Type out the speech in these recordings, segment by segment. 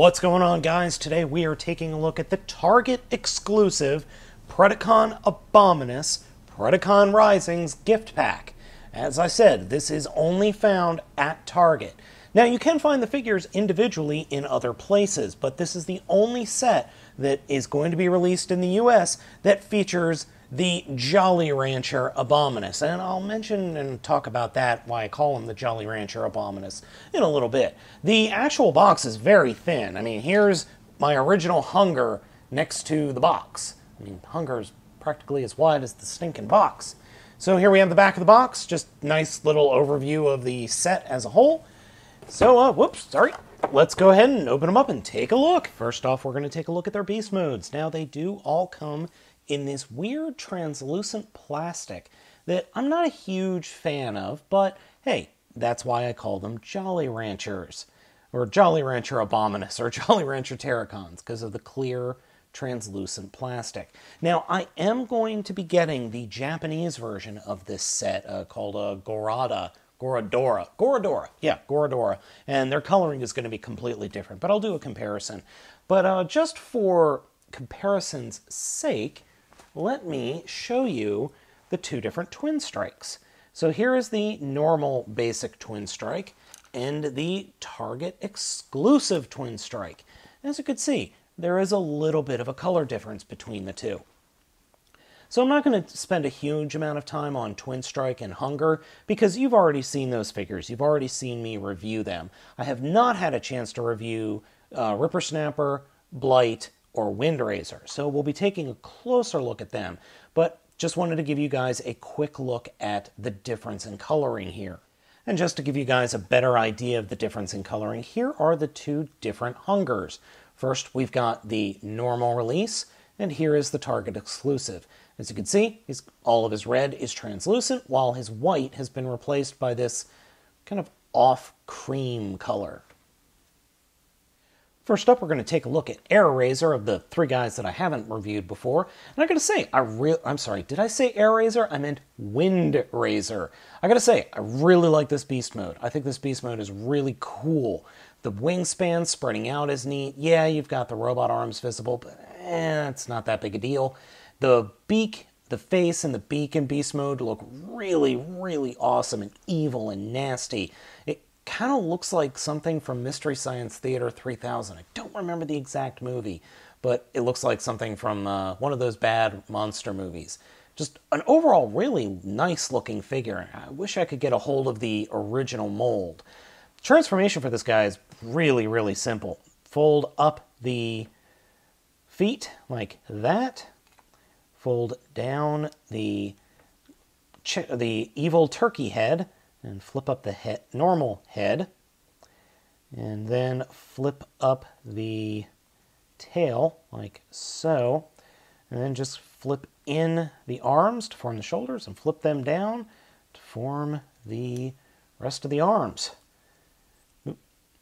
What's going on, guys? Today we are taking a look at the Target exclusive Predicon Abominus Predicon Risings gift pack. As I said, this is only found at Target. Now, you can find the figures individually in other places, but this is the only set that is going to be released in the US that features the Jolly Rancher Abominus. And I'll mention and talk about that, why I call him the Jolly Rancher Abominus, in a little bit. The actual box is very thin. I mean, here's my original Hun-grr next to the box. I mean, Hun-grr is practically as wide as the stinking box. So here we have the back of the box, just nice little overview of the set as a whole. So, let's go ahead and open them up and take a look. First off, we're going to take a look at their beast modes. Now, they do all come in this weird translucent plastic that I'm not a huge fan of, but hey, that's why I call them Jolly Ranchers, or Jolly Rancher Abominus, or Jolly Rancher Predicons, because of the clear translucent plastic. Now, I am going to be getting the Japanese version of this set called Goradora, and their coloring is going to be completely different, but I'll do a comparison. But just for comparison's sake, let me show you the two different twin strikes. So here is the normal basic twin strike and the Target exclusive twin strike. As you can see, there is a little bit of a color difference between the two. So I'm not going to spend a huge amount of time on Twin Strike and Hun-grr because you've already seen those figures. You've already seen me review them. I have not had a chance to review Rippersnapper, Blight, or Windraiser, so we'll be taking a closer look at them, but just wanted to give you guys a quick look at the difference in coloring here. And just to give you guys a better idea of the difference in coloring, here are the two different Hun-grrs. First, we've got the normal release, and here is the Target exclusive. As you can see, all of his red is translucent, while his white has been replaced by this kind of off cream color. First up, we're going to take a look at Air Razor of the three guys that I haven't reviewed before. And I got to say, I'm sorry, did I say Air Razor? I meant Wind Razor. I got to say, I really like this beast mode. I think this beast mode is really cool. The wingspan spreading out is neat. Yeah, you've got the robot arms visible, but it's not that big a deal. The beak, the face, and the beak in beast mode look really, really awesome and evil and nasty. It kind of looks like something from Mystery Science Theater 3000. I don't remember the exact movie, but it looks like something from one of those bad monster movies. Just an overall really nice looking figure. I wish I could get a hold of the original mold. Transformation for this guy is really, really simple. Fold up the feet like that. Fold down the evil turkey head and flip up the normal head, and then flip up the tail like so, and then just flip in the arms to form the shoulders and flip them down to form the rest of the arms.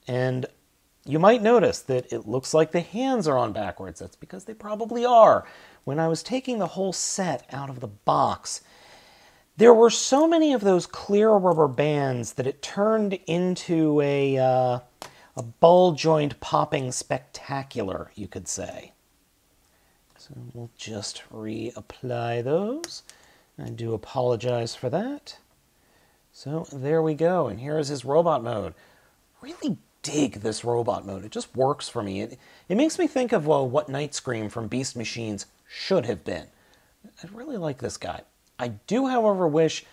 And you might notice that it looks like the hands are on backwards. That's because they probably are. When I was taking the whole set out of the box, there were so many of those clear rubber bands that it turned into a ball joint popping spectacular, you could say. So we'll just reapply those. I do apologize for that. So there we go, and here is his robot mode. Really dig this robot mode. It just works for me. It makes me think of what Night Scream from Beast Machines should have been. I really like this guy. I do, however, wish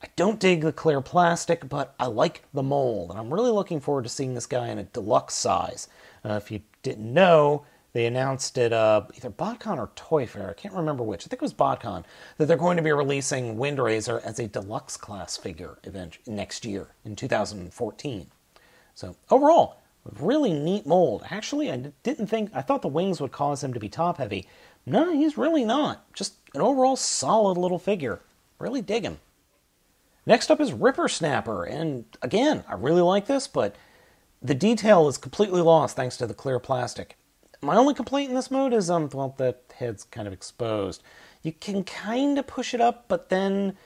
I don't dig the clear plastic, but I like the mold, and I'm really looking forward to seeing this guy in a deluxe size. If you didn't know, they announced at either BotCon or Toy Fair, I can't remember which, I think it was BotCon, that they're going to be releasing Windraiser as a deluxe class figure event next year, in 2014. So overall, really neat mold. Actually, I thought the wings would cause him to be top heavy. No, he's really not. Just an overall solid little figure. Really dig him. Next up is Rippersnapper, and again, I really like this, but the detail is completely lost thanks to the clear plastic. My only complaint in this mode is, well, the head's kind of exposed. You can kind of push it up, but then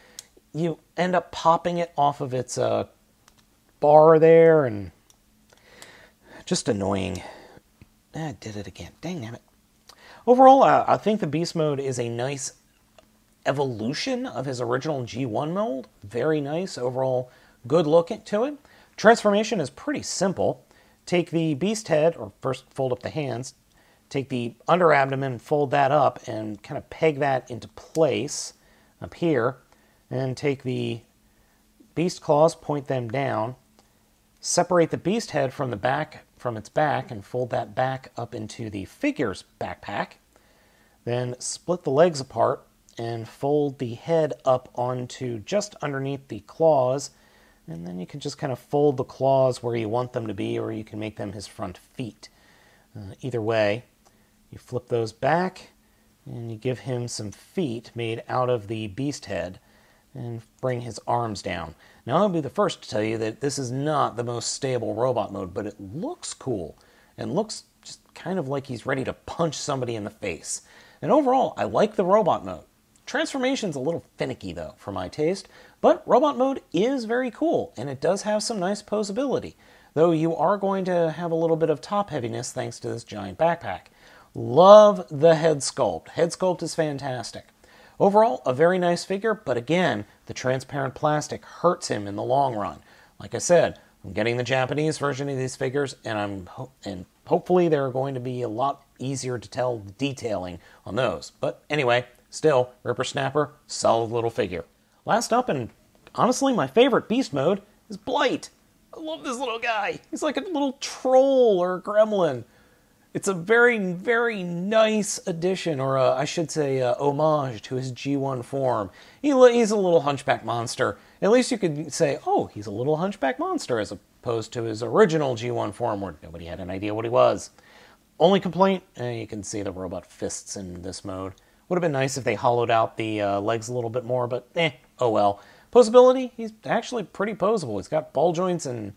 you end up popping it off of its bar there, and just annoying. I did it again. Dang it. Overall, I think the Beast Mode is a nice evolution of his original G1 mold. Very nice. Overall, good look to it. Transformation is pretty simple. Take the beast head, or first fold up the hands, take the under abdomen, fold that up, and kind of peg that into place up here, and take the beast claws, point them down, separate the beast head from the back, from its back, and fold that back up into the figure's backpack. Then split the legs apart and fold the head up onto just underneath the claws, and then you can just kind of fold the claws where you want them to be, or you can make them his front feet. Either way, you flip those back, and you give him some feet made out of the beast head, and bring his arms down. Now, I'll be the first to tell you that this is not the most stable robot mode, but it looks cool, and looks just kind of like he's ready to punch somebody in the face. And overall, I like the robot mode. Transformation's a little finicky, though, for my taste, but robot mode is very cool, and it does have some nice posability, though you are going to have a little bit of top heaviness thanks to this giant backpack. Love the head sculpt. Head sculpt is fantastic. Overall, a very nice figure, but again, the transparent plastic hurts him in the long run. Like I said, I'm getting the Japanese version of these figures, and hopefully they're going to be a lot easier to tell the detailing on those. But anyway, still, Ripper Snapper, solid little figure. Last up, and honestly my favorite beast mode, is Blight. I love this little guy. He's like a little troll or a gremlin. It's a very, very nice addition, or I should say homage to his G1 form. He's a little hunchback monster. At least you could say, oh, he's a little hunchback monster, as opposed to his original G1 form where nobody had an idea what he was. Only complaint, you can see the robot fists in this mode. Would have been nice if they hollowed out the legs a little bit more, but oh well. Posability, he's actually pretty posable. He's got ball joints and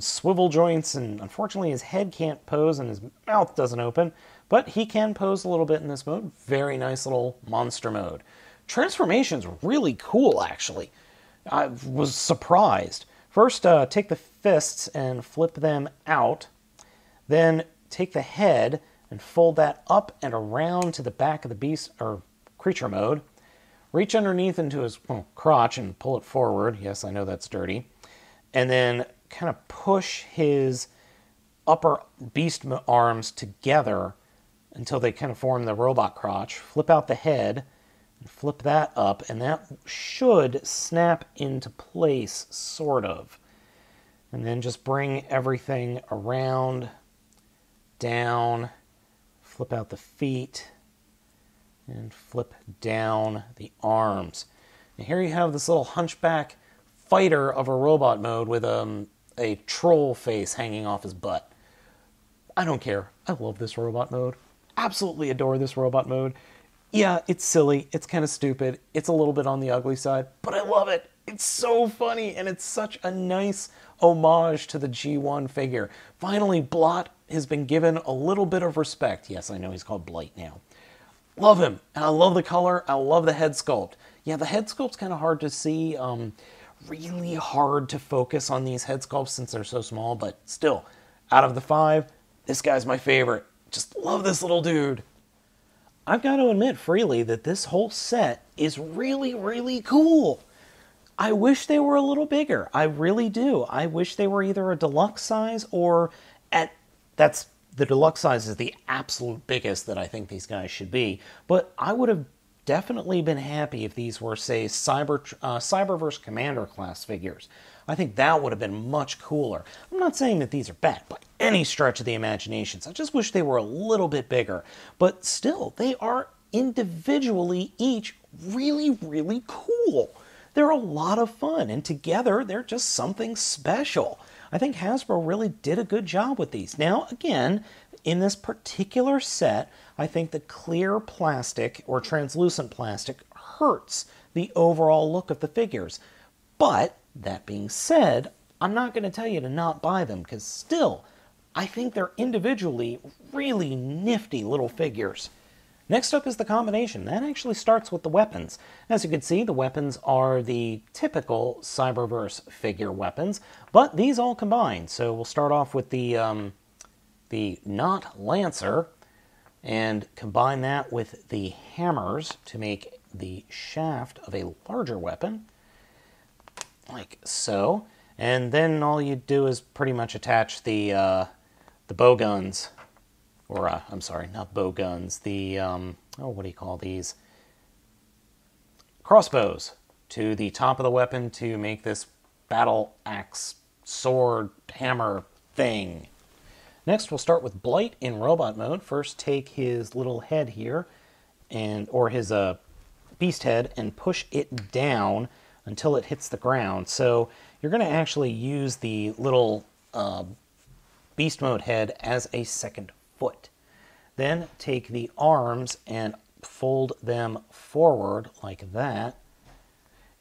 swivel joints, and unfortunately his head can't pose and his mouth doesn't open, but he can pose a little bit in this mode. Very nice little monster mode. Transformation's really cool, actually. I was surprised. First, take the fists and flip them out, then take the head and fold that up and around to the back of the beast or creature mode. Reach underneath into his crotch and pull it forward. Yes, I know that's dirty. And then kind of push his upper beast arms together until they kind of form the robot crotch. Flip out the head and flip that up, and that should snap into place, sort of. And then just bring everything around, down, flip out the feet, and flip down the arms. And here you have this little hunchback fighter of a robot mode with a troll face hanging off his butt. I don't care. I love this robot mode. Absolutely adore this robot mode. Yeah, it's silly. It's kind of stupid. It's a little bit on the ugly side, but I love it. It's so funny, and it's such a nice homage to the G1 figure. Finally, Blot has been given a little bit of respect. Yes, I know he's called Blight now. Love him. And I love the color. I love the head sculpt. Yeah, the head sculpt's kind of hard to see. Really hard to focus on these head sculpts since they're so small, but still, out of the 5, this guy's my favorite. Just love this little dude. I've got to admit freely that this whole set is really, really cool. I wish they were a little bigger. I really do. I wish they were either a deluxe size or the deluxe size is the absolute biggest that I think these guys should be. But I would have definitely been happy if these were, say, Cyberverse Commander class figures. I think that would have been much cooler. I'm not saying that these are bad by any stretch of the imaginations. I just wish they were a little bit bigger. But still, they are individually each really, really cool. They're a lot of fun, and together they're just something special. I think Hasbro really did a good job with these. Now, again, in this particular set, I think the clear plastic or translucent plastic hurts the overall look of the figures. But, that being said, I'm not going to tell you to not buy them, because still, I think they're individually really nifty little figures. Next up is the combination. That actually starts with the weapons. As you can see, the weapons are the typical Cyberverse figure weapons, but these all combine. So we'll start off with the Not Lancer, and combine that with the hammers to make the shaft of a larger weapon, like so. And then all you do is pretty much attach the bow guns, or I'm sorry, not bow guns, the, what do you call these? Crossbows to the top of the weapon to make this battle axe, sword, hammer thing. Next, we'll start with Blight in robot mode. First, take his little head here, or his beast head, and push it down until it hits the ground. So you're going to actually use the little beast mode head as a second foot. Then take the arms and fold them forward like that,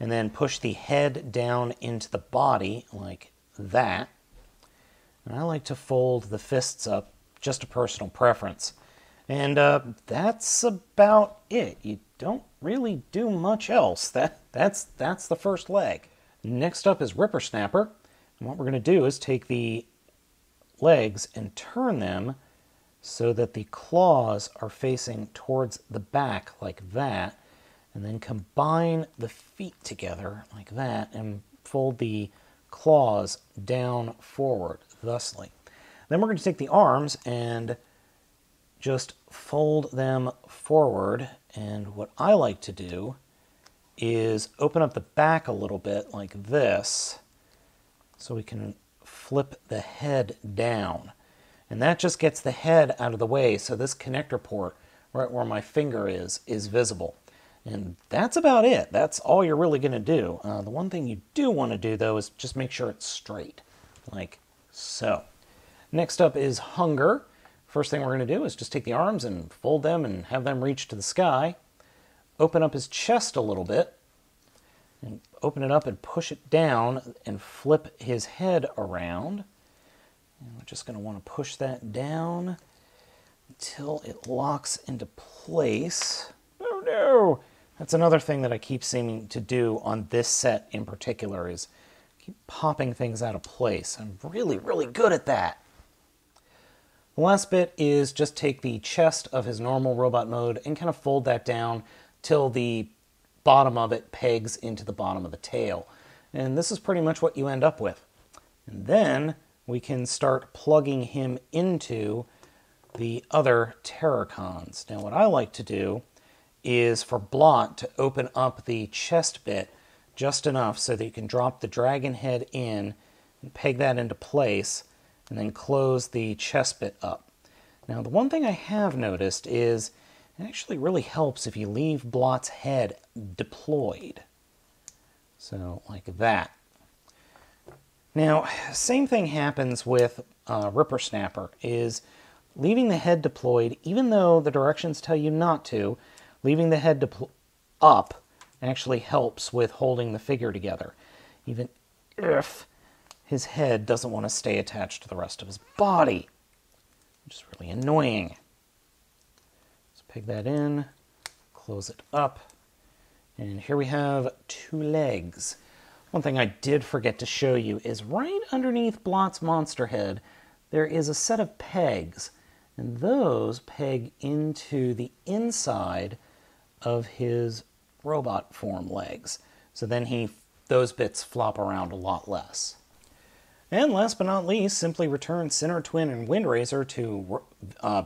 and then push the head down into the body like that. And I like to fold the fists up, just a personal preference. And that's about it. You don't really do much else. That's the first leg. Next up is Ripper Snapper. And what we're going to do is take the legs and turn them so that the claws are facing towards the back like that. And then combine the feet together like that and fold the claws down forward thusly. Then we're going to take the arms and just fold them forward, and what I like to do is open up the back a little bit like this so we can flip the head down, and that just gets the head out of the way so this connector port right where my finger is visible. And that's about it. That's all you're really going to do. The one thing you do want to do, though, is just make sure it's straight, like so. Next up is Hun-grr. First thing we're going to do is just take the arms and fold them and have them reach to the sky. Open up his chest a little bit, and open it up and push it down and flip his head around. And we're just going to want to push that down until it locks into place. Oh no! That's another thing that I keep seeming to do on this set in particular, is keep popping things out of place. I'm really, really good at that. The last bit is just take the chest of his normal robot mode and kind of fold that down till the bottom of it pegs into the bottom of the tail. And this is pretty much what you end up with. And then we can start plugging him into the other Terracons. Now what I like to do is for Blot to open up the chest bit just enough so that you can drop the dragon head in and peg that into place and then close the chest bit up. Now the one thing I have noticed is it actually really helps if you leave Blot's head deployed. So like that. Now same thing happens with Ripper Snapper, is leaving the head deployed, even though the directions tell you not to, leaving the head up actually helps with holding the figure together, even if his head doesn't want to stay attached to the rest of his body, which is really annoying. Let's peg that in, close it up, and here we have two legs. One thing I did forget to show you is right underneath Blot's monster head, there is a set of pegs, and those peg into the inside of his robot form legs. So then those bits flop around a lot less. And last but not least, simply return Sinner Twin and Windraiser to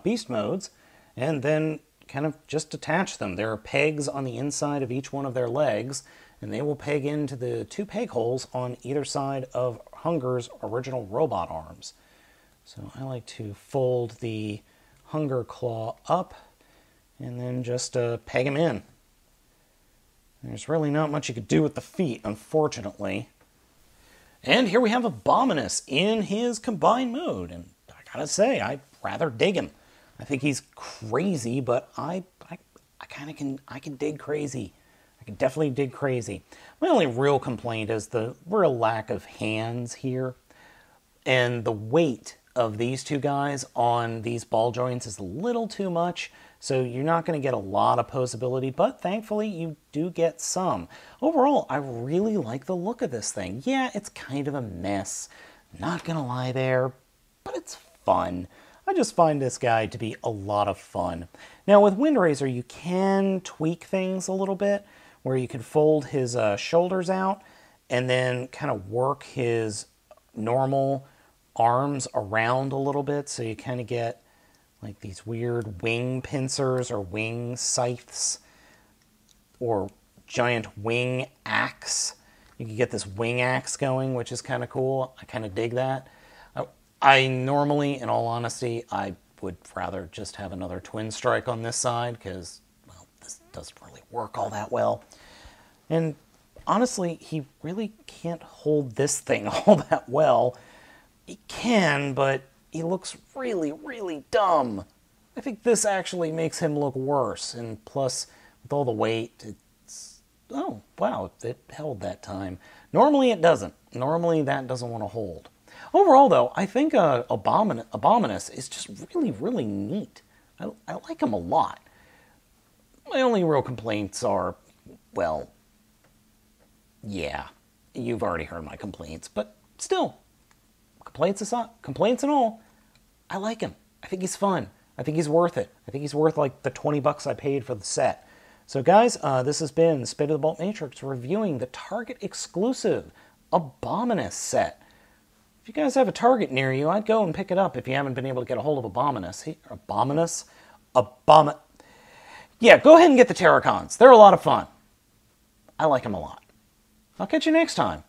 beast modes, and then kind of just attach them. There are pegs on the inside of each one of their legs, and they will peg into the two peg holes on either side of Hun-grr's original robot arms. So I like to fold the Hun-grr claw up and then just peg him in. There's really not much you could do with the feet, unfortunately. And here we have Abominus in his combined mode, and I gotta say, I rather dig him. I think he's crazy, but I can dig crazy. I can definitely dig crazy. My only real complaint is the real lack of hands here, and the weight of these two guys on these ball joints is a little too much, so you're not going to get a lot of posability, but thankfully you do get some. Overall, I really like the look of this thing. Yeah, it's kind of a mess, not going to lie there, but it's fun. I just find this guy to be a lot of fun. Now with Windrazor, you can tweak things a little bit, where you can fold his shoulders out and then kind of work his normal arms around a little bit, so you kind of get like these weird wing pincers or wing scythes or giant wing axe. You can get this wing axe going, which is kind of cool. I kind of dig that. I normally, in all honesty, I would rather just have another twin strike on this side because, well, this doesn't really work all that well. And honestly, he really can't hold this thing all that well. He can, but he looks really, really dumb. I think this actually makes him look worse. And plus, with all the weight, it's... Oh, wow, it held that time. Normally it doesn't. Normally that doesn't want to hold. Overall, though, I think Abominus is just really, really neat. I like him a lot. My only real complaints are, well, yeah, you've already heard my complaints, but still, complaints aside, complaints and all, I like him. I think he's fun. I think he's worth it. I think he's worth like the 20 bucks I paid for the set. So guys, this has been Spade of the Bolt Matrix reviewing the Target exclusive Abominus set. If you guys have a Target near you, I'd go and pick it up if you haven't been able to get a hold of Abominus. Yeah, go ahead and get the Predicons. They're a lot of fun. I like them a lot. I'll catch you next time.